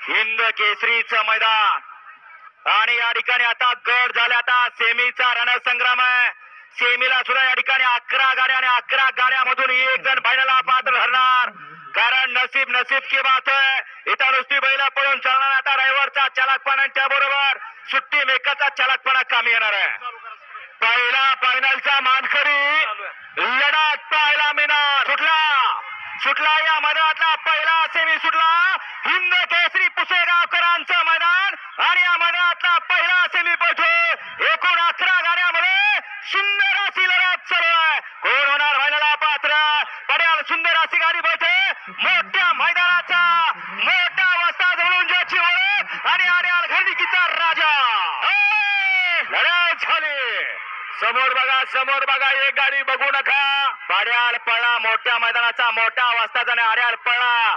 हिंद केसरीचं मैदान आणि या ठिकाणी आता गट झाले. आता सेमीचा रणसंग्राम आहे. सेमीला सुद्धा या ठिकाणी 11 गाड्या आणि 11 गाड्यामधून एक जण फायनलला पात्र ठरणार. कारण नसीब की बात आहे. इथं नुसती बैला पळून चालणार. आता ड्रायव्हरचा चालकपणा त्याबरोबर सुट्टी मेकरचा चालकपणा कामी येणार आहे. पहिला फायनलचा मानकरी लढत पाहायला मिळणार. सुटला या मैदानातला पहिला सेमी सुटला. हिंद केसरी पुसेगावकरांचं मैदान आणि या मैदानातला पहिला सेमी पळतो. एकूण 11 गाड्यामध्ये सुंदर अशी लढत चालू आहे. कोण होणार फायनलला पात्र? पड्याल सुंदर अशी गाडी पळते. मोठ्या मैदानाचा मोठा वस्ता जवळून ज्याची ओळख आणि आर्याल घरनिकीचा राजा. लढत झाली. समोर बघा एक गाडी बघू नका. पाड्याल पळा मोठ्या मैदानाचा मोठा वाजताचा आणि आर्याल पळा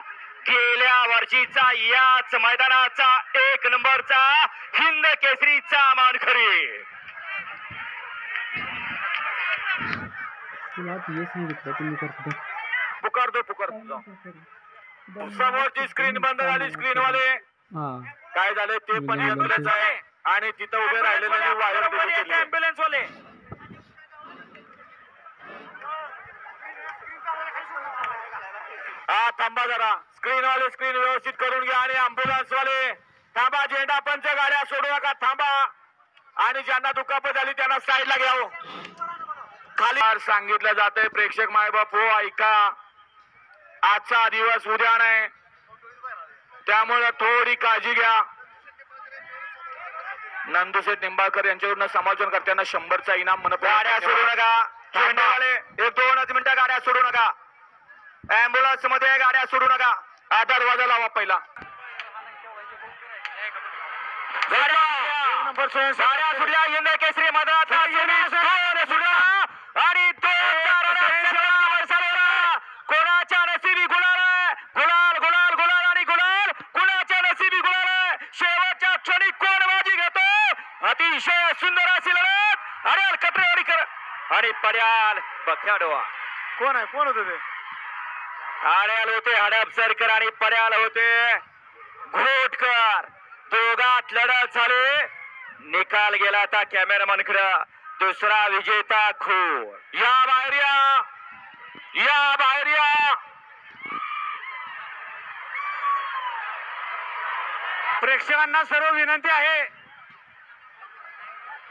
गेल्या वर्षीचा याच मैदानाचा 1 नंबरचा हिंद केसरीचा मानकरी. पुकारतो समोरची स्क्रीन बंद झाली. स्क्रीन वाले काय झाले ते पण ॲम्ब्युलन्स आहे आणि तिथं उभे राहिलेले वायर ॲम्ब्युलन्स वाले. हा थांबा जरा. स्क्रीन व्यवस्थित करून घ्या आणि ॲम्ब्युलन्स वाले थांबा. झेंडा पंच गाड्या सोडू नका. थांबा आणि ज्यांना दुखापत झाली त्यांना साईडला घ्यावं. खाली सांगितलं जातंय प्रेक्षक मायबाप हो ऐका. आजचा दिवस उद्या नाही त्यामुळे थोडी काळजी घ्या. नंदुशेठ निंबाळकर यांच्याकडून समालोचन करताना 100चा इनाम म्हणून गाड्या सोडू नका. 1-2 मिनिटं गाड्या सोडू नका. ॲम्ब्युलन्स मध्ये गाड्या सोडू नका. दरवाजा लावा पहिला. गाड्या सुटल्या. हिंद केसरी मैदानात सुटला आणि कोणाच्या नशिबी गुलाल आणि गुलाल कुणाच्या नशिबी गुलाल. शेवटच्या क्षणी कोण बाजी घेतो. अतिशय सुंदर अशी लढत. अरे कटरेवाडी कर आणि पड्याल बख्याडोवा. कोण होते ते? आड्याल होते हडपसरकर आणि पड्याल होते घोटकर. दोघात लढत झाली. निकाल गेला आता कॅमेरामॅनकडे. दुसरा विजेता खून. या बाहेर या. प्रेक्षकांना सर्व विनंती आहे.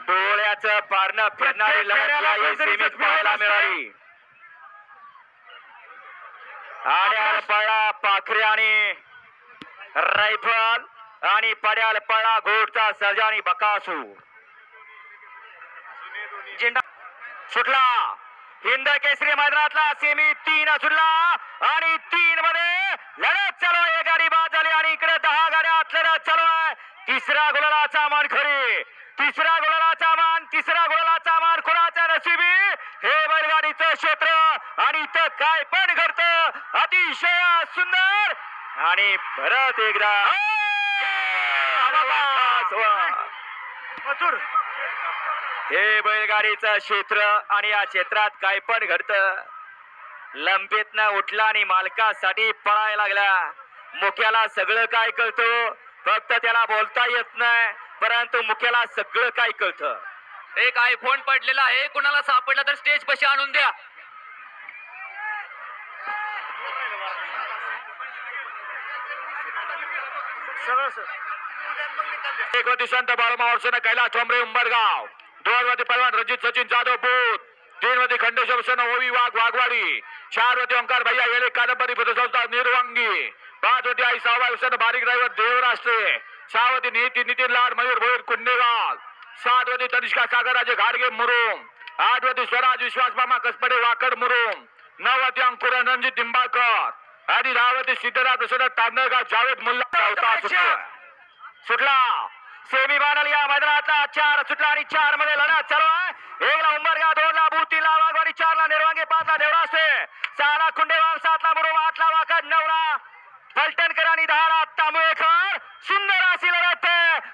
डोळ्याचं पारणं फिरणारी लढत सेमीत पाहायला मिळाली. आड्याल पळा पाखरे आणि रायफल आणि पड्याल पळा घोटचा सर्जा आणि बकासूर. झेंडा सुटला. हिंद केसरी मैदानातला सेमी 3 सुटला आणि 3 मध्ये लढत चालू आहे. गाडी बाद झाली आणि इकडे 10 गाड्यात लढत चालू आहे. तिसरा गुलालाचा मान कोणाच्या नशिबी. हे बैलगाडीचं क्षेत्र आणि इथं काय पण घडतं. अतिशय सुंदर आणि परत एकदा हे बैलगाडीचं क्षेत्र आणि या क्षेत्रात काय पण घडतं. लंपेतनं उठला आणि मालकासाठी पळायला लागला. मुख्याला सगळं काय कळतं. फक्त त्याला बोलता येत नाही परंतु मुख्याला सगळं काय कळतं. एक आयफोन पडलेला आहे. कुणाला सापडला तर स्टेज पाशी आणून द्या. एक होती संत बाळमावर्षन कैलास ठोंबरे उंबरगाव. 2 वरती पहलवान रणजित सचिन जाधव बूथ. 3 वरती खंडेश्वर सन ओवी वाघवाडी. 4 वरती ओंकार भैया येळे कादंबरी पतसंस्था निर्वांगी. 5 वरती आई सावा विसन बारीक ड्रायव्हर देवराष्ट्रे. 6 वरती नितीन लाड मयूर भोईर कुंडेवाल. 7 वरती तनिष्का सागरराजे घाडगे मुरुम. 8 वरती स्वराज विश्वास मामा कसपडे वाकड मुरुम. 9 वरती अंकुर रणजित निंबाळकर आणि 10 वरती सिद्धराज तांदळगाव जावेद मुल्ला. सुटला सेमी फायनल या मैदानातला 4 सुटला आणि 4 मध्ये लढत चालू आहे. 1 ला उंबरगाव, 2 ला बूथ, 3 ला वाघवाडी, 4 ला निर्वांगे, 5 ला देवराष्ट्रे, 6 ला कुंडेवाल, 7 ला मुरुम, 8 ला वाकड, 9 ला फलटणकर आणि 10 ला तांबेकर. सुंदर अशी लढत.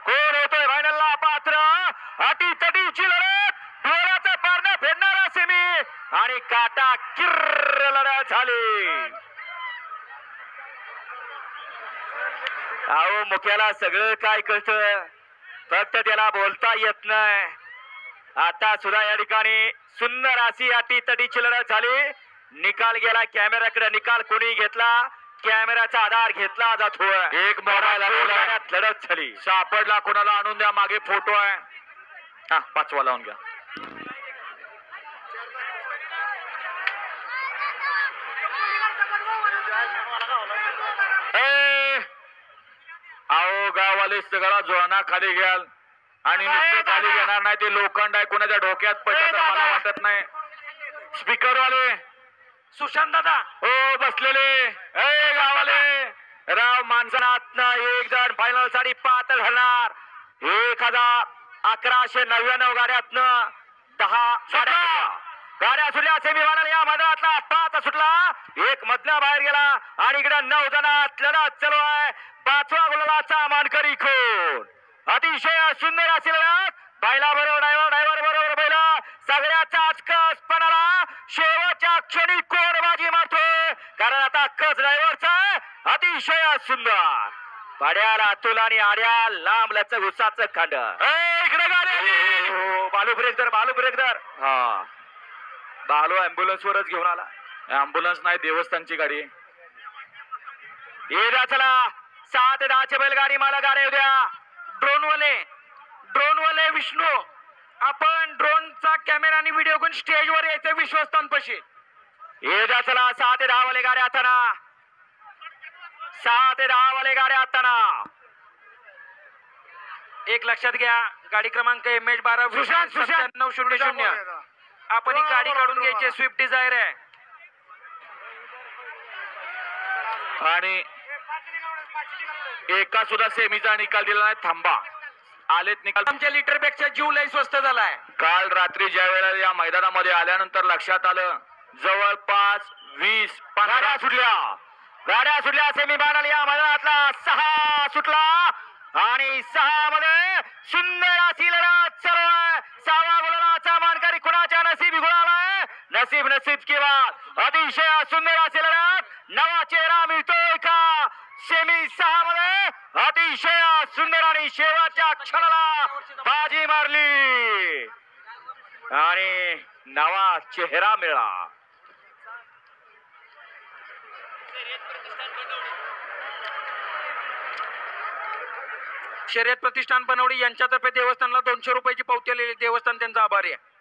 कोण होतोय फायनलला पात्र? अटीतटीची लढत. डोळ्याचं पारणं फेडणारा सेमी आणि काटा किर्र लढत झाली. अहो मुख्याला सगळं काय कळत, फक्त त्याला बोलता येत नाही. आता सुद्धा या ठिकाणी सुंदर अशी अटी तटीची लढत झाली. निकाल गेला कॅमेराकडे. निकाल कोणी घेतला? कॅमेराचा आधार घेतला जातोय. एक मोबाईल लढत झाली. सापडला कोणाला आणून द्या. मागे फोटो आहे. हा 5वा लावून घ्या. अहो गाववाले सगळा जोना खाली घ्याल आणि नुसतं खाली घेणार नाही. ते लोखंड आहे, कोणाच्या डोक्यात पडलं तर मला वाटत नाही. स्पीकर वाले सुशांत दादा हो बसलेले. गावाले राव माणसात एक जण फायनल साठी पात्र घालणार. 1199 गाड्यातनं 10 गाड्या सुटल्या. सेमीफायनल या मैदानातला 5 सुटला. एक मधल्या बाहेर गेला आणि इकडे 9 जणात लढत चालू आहे. 5वा गुलालाचा मानकरी कोण? अतिशय सुंदर अशी लढत. बैला बरोबर ड्रायव्हर बरोबर बैला. सगळ्याचा कस पणाला. शेवटच्या क्षणी कोण बाजी मारतोय? कारण आता कस ड्रायव्हरचा अतिशय सुंदर. पड्याला अतुल आणि आड्या लांब लचक उसाचं खांड. इकडे गाडी. बालू ब्रेकदार. हा बालू अँब्युलन्स वरच घेऊन आला. अँब्युलन्स नाही, देवस्थानची गाडी. ये जा चला. 7-10 बैलगाडी मला गाड्या उद्या. ड्रोन वाले विष्णू, आपण ड्रोनचा कॅमेरा आणि व्हिडिओ घेऊन स्टेजवर यायचं विश्वस्तांपाशी. ये जा चला. 6 ते 10 वाले गाड्या असताना. 6 ते 10 वाले गाड्या असताना. एक लक्षात घ्या, गाडी क्रमांक MH12 9700. आपण ही गाडी काढून घ्यायची. स्विफ्ट डिझायर आहे. आणि एका सुद्धा सेमीचा निकाल दिला नाही. थांबा, आलेत निकाल. आमच्या लिटर पेक्षा जीव लय स्वस्त झालाय. काल रात्री ज्या वेळेला या मैदानामध्ये आल्यानंतर लक्षात आलं, जवळपास 20-15 गाड्या सुटल्या. सेमीफायनल या मैदानातला 6 सुटला आणि 6 मध्ये सुंदर अशी लढत चालू आहे. 6वा गुलालाचा मानकरी कुणाच्या नसीब गुलालाय? नसीब किंवा अतिशय सुंदर अशी लढत. नवा चेहरा मिळतोय का? सेमी 6 मध्ये अतिशय सुंदर आणि शेवटच्या क्षणाला बाजी मारली आणि नवा चेहरा मिळाला. शर्यत प्रतिष्ठान बनवडी यांच्यातर्फे देवस्थानला 200 रुपयाची पावती आलेली. देवस्थान त्यांचा आभारी आहे.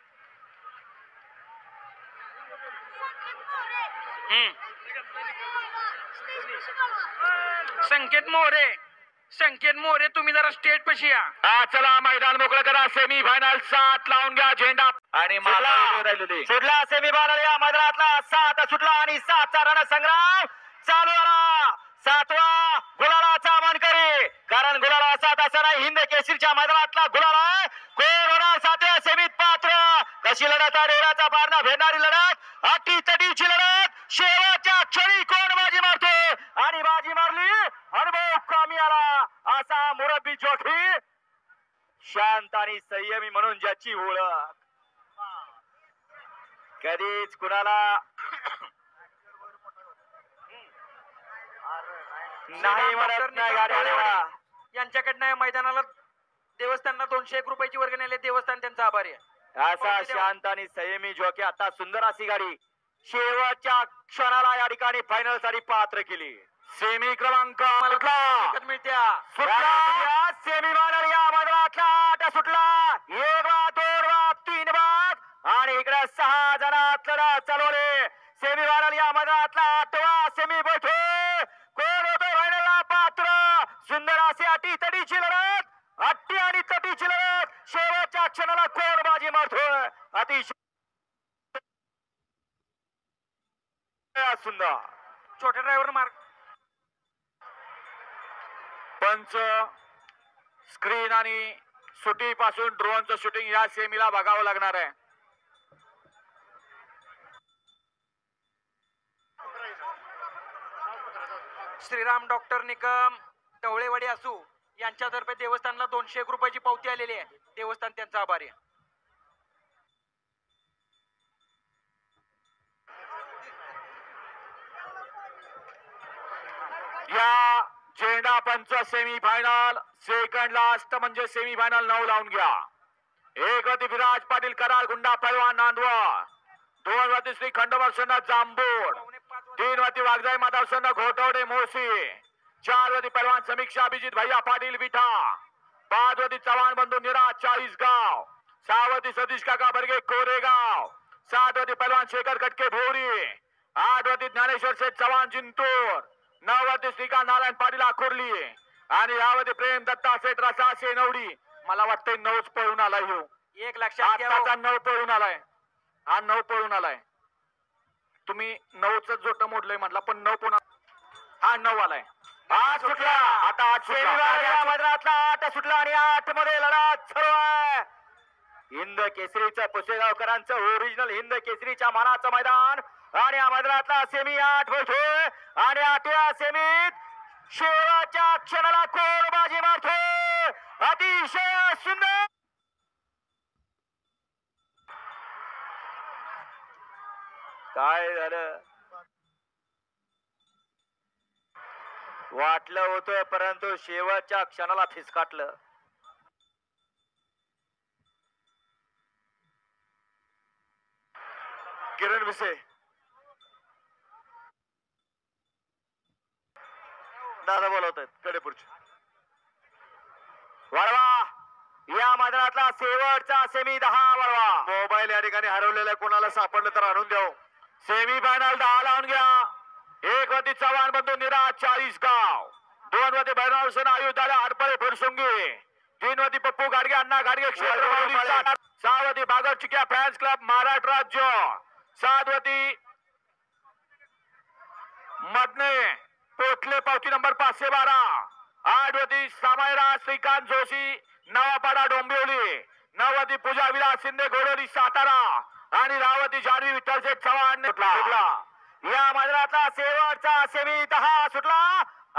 संकेत मोरे तुम्ही जरा स्टेज पशी या. चला मैदान मोकळं करा. सेमीफायनल 7 लावून घ्या झेंडा. आणि सुटला सेमीफायनल या मैदानातला 7 सुटला आणि 7चा रणसंग्राम चालू आला. 7वा गुलालाचा मानकरी. कारण गुलाला 7 असा नाही, हिंद केसरीच्या मैदानातला गुलाल आहे. कोण होणार 7व्या सेमीत पात्र? कशी लढत आहे? डेराचा पारणा भेटणारी लढत. अटी तटीची लढत. शेवटच्या क्षणी कोण बाजी मारतो? आणि बाजी मारली अनुभव कामी आला असा मुरब्बी जोखी. शांत आणि संयमी म्हणून ज्याची ओळख. कधीच कुणाला नाही म्हणत नाही गाड्या. यांच्याकडनं या मैदानाला देवस्थानला 201 रुपयाची वर्गणी आली. देवस्थान त्यांचा आभारी आहे. असा शांत आणि संयमी जोकी. आता सुंदर अशी गाडी शेवटच्या क्षणाला या ठिकाणी फायनल साठी पात्र केली. सेमी क्रमांक मिळत्या. सेमी फायनल या मैदानातला 8 सुटला. 1 बाद 2 बाद 3 बाद आणि इकडे 6 जणात लढत चालवले. सेमी फायनल या मैदानातला 8वा सेमी बैठो. कोण होतो फायनलला पात्र? सुंदर अशी अटी तटीची लढत. अट्टी आणि तटीची लढत. शेवटच्या क्षणाला कोण बाजी मारतोय? अतिशय सुंदर. छोट्या ड्रायव्हर मार्ग पंच स्क्रीन आणि सुटी पासून ड्रोनचं शूटिंग या सेमीला बघावं लागणार आहे. श्रीराम डॉक्टर निकम ढवळेवाडी असू यांच्यातर्फे देवस्थानला 201 रुपयाची पावती आलेली आहे. देवस्थान त्यांचा आभारी आहे. या चेंडा पंच सेमी फायनल सेकंड लास्ट म्हणजे सेमी फायनल 9 लावून घ्या. एक वरती विराज पाटील करार गुंडा पैलवान नांदवा. 2 वरती श्री खंडोबा जांबूड. 3 वरती वागजाई माधव घोटवडे मोसी. 4 वरती पैलवान समीक्षा अभिजित भैया पाटील विठा. 5 वरती चव्हाण बंधू निरा 40 गाव. 6 वरती सतीश काका बर्गे कोरेगाव. 7 वरती पैलवान शेखर कटके भोरी. 8 वरती ज्ञानेश्वर शेठ चव्हाण जिंतूर. 9 वरती श्रीकांत नारायण पाटील आकुर्ली. आणि यावरती प्रेम दत्ता सेठ रसा शेनवडी. मला वाटतंय 9च पळून आलाय ह्यो. एक लक्षात घ्या आताचा 9 पळून आलाय. हा 9 पळून आलाय. तुम्ही 9च जोट मोडलंय म्हटला पण 9 पुन्हा हा 9 आलाय. 8 सुटला. आता 8 या मैदानातला 8 सुटला आणि 8 मध्ये लढत सुरू आहे. हिंद केसरीचं पुसेगावकरांचं ओरिजिनल हिंद केसरीच्या मानाचं मैदान आणि या मैदानातला सेमी 8 होतोय आणि 8व्या सेमीत शेवटच्या क्षणाला कोण बाजी मारतोय. अतिशय सुंदर काय झालं वाटलं होतं परंतु शेवटच्या क्षणाला फिसकाटलं. किरण विसे दादा बोलवत आहेत कडेपूरचे. वळवा या मैदानातला शेवटचा सेमी 10 वळवा. मोबाईल या ठिकाणी हरवलेल्या कोणाला सापडलं तर आणून द्याव. सेमी फायनल 10 लावून घ्या. 1 वरती चव्हाण बंधू निरा 40 गाव. 2 वरती भैरव सेना आयुधाला हडपळे फुरसुंगी. 3 वरती पप्पू गाडगे अण्णा गाडगे क्षेत्र. 6 वरती बागर चिक्या फॅन्स क्लब महाराष्ट्र राज्य. 7 वरती मधने पोटले पावती नंबर 512. 8 वरती सामायरा श्रीकांत जोशी नवापाडा डोंबिवली. 9 वरती पूजा विलास शिंदे घोडोली सातारा. आणि रावती जानवी विठ्ठल शेठ चव्हाण सुटला. या मैदानातला शेवटचा सेमी 10 सुटला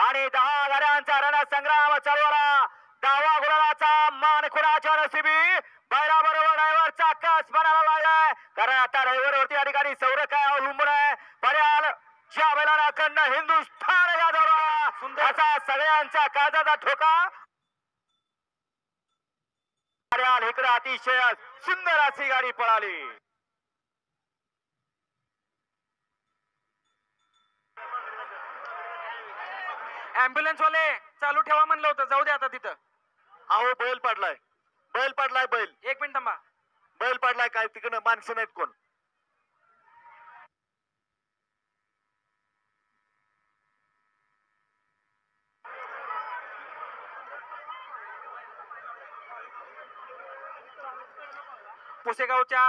आणि 10 गाड्यांचा रणसंग्राम चालवला. 10व्या गुलालाचा मान कुणाच्या नशिबी. बैलाबरोबर ड्रायव्हरचा कस बनायला लागलाय कारण आता ड्रायव्हरवरती या ठिकाणी सौर काय अवलंबून आहे. पर्याल ज्या बैलाला अखंड हिंदुस्थान गाजवला असा सगळ्यांचा काळजाचा ठोका. इकडे अतिशय सुंदर अशी गाडी पळाली. ऍम्ब्युलन्स वाले चालू ठेवा म्हणलं होतं जाऊ दे आता तिथं. अहो बैल पडलाय. बैल पडलाय. बैल 1 मिनिट थांबा. बैल पडलाय. काय तिकडं माणसं नाहीत कोण. पुसेगावच्या